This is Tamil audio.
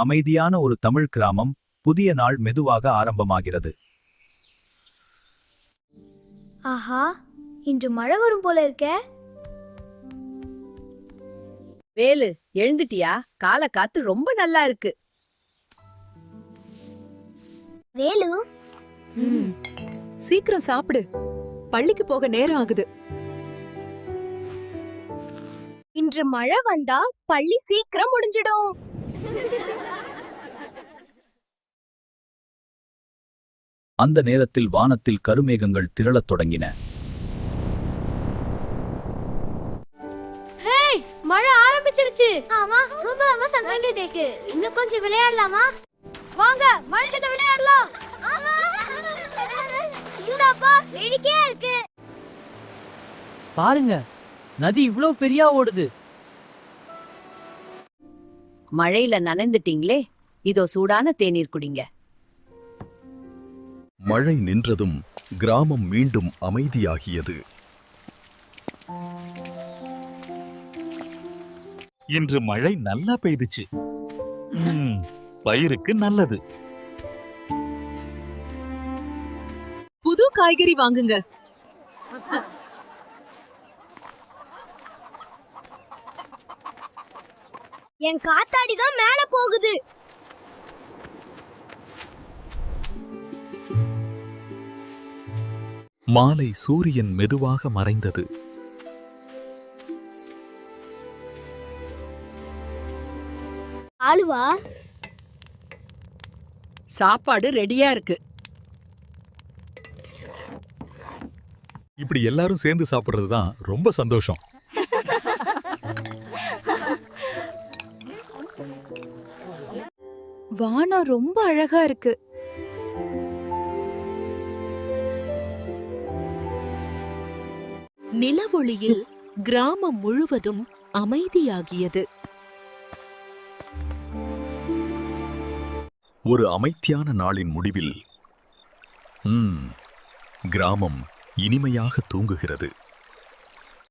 அமைதியான ஒரு தமிழ் கிராமம். புதிய நாள் மெதுவாக ஆரம்பமாகிறது. ஆஹா, இன்று மழை வரும் போல இருக்கே. வேலு, எழுந்துட்டியா? கால காத்து ரொம்ப நல்லா இருக்கு. வேலு, சீக்கிரம் சாப்பிடு, பள்ளிக்கு போக நேரம் ஆகுது. இன்று மழை வந்தா பள்ளி சீக்கிரம் முடிஞ்சிடும். அந்த நேரத்தில் வானத்தில் கருமேகங்கள் திரளத் தொடங்கின. மழை ஆரம்பிச்சிடுச்சு. ஆமா, ரொம்ப சந்தோஷமா இருக்கு. இன்னும் கொஞ்சம் விளையாடலாமா? வாங்க, மழையில விளையாடலாம். ஆமா, இந்தப்பா வேடிக்கையா இருக்கு. பாருங்க, நதி இவ்ளோ பெரியா ஓடுது. மழையில நனைந்துட்டீங்களே, இதோ சூடான தேநீர் குடிங்க. மழை நின்றதும் கிராமம் மீண்டும் அமைதியாகியது. இன்று மழை நல்லா பெய்துச்சு. பயிருக்கு நல்லது. புது காய்கறி வாங்குங்க. என் காத்தாடி தான் மேல போகுது. மாலை சூரியன் மெதுவாக மறைந்தது. ஆளுவா, சாப்பாடு ரெடியா இருக்கு. இப்படி எல்லாரும் சேர்ந்து சாப்பிடுறது தான் ரொம்ப சந்தோஷம். வானம் ரொம்ப அழகா இருக்கு. நிலவொளியில் கிராமம் முழுவதும் அமைதியாகியது. ஒரு அமைதியான நாளின் முடிவில் கிராமம் இனிமையாக தூங்குகிறது.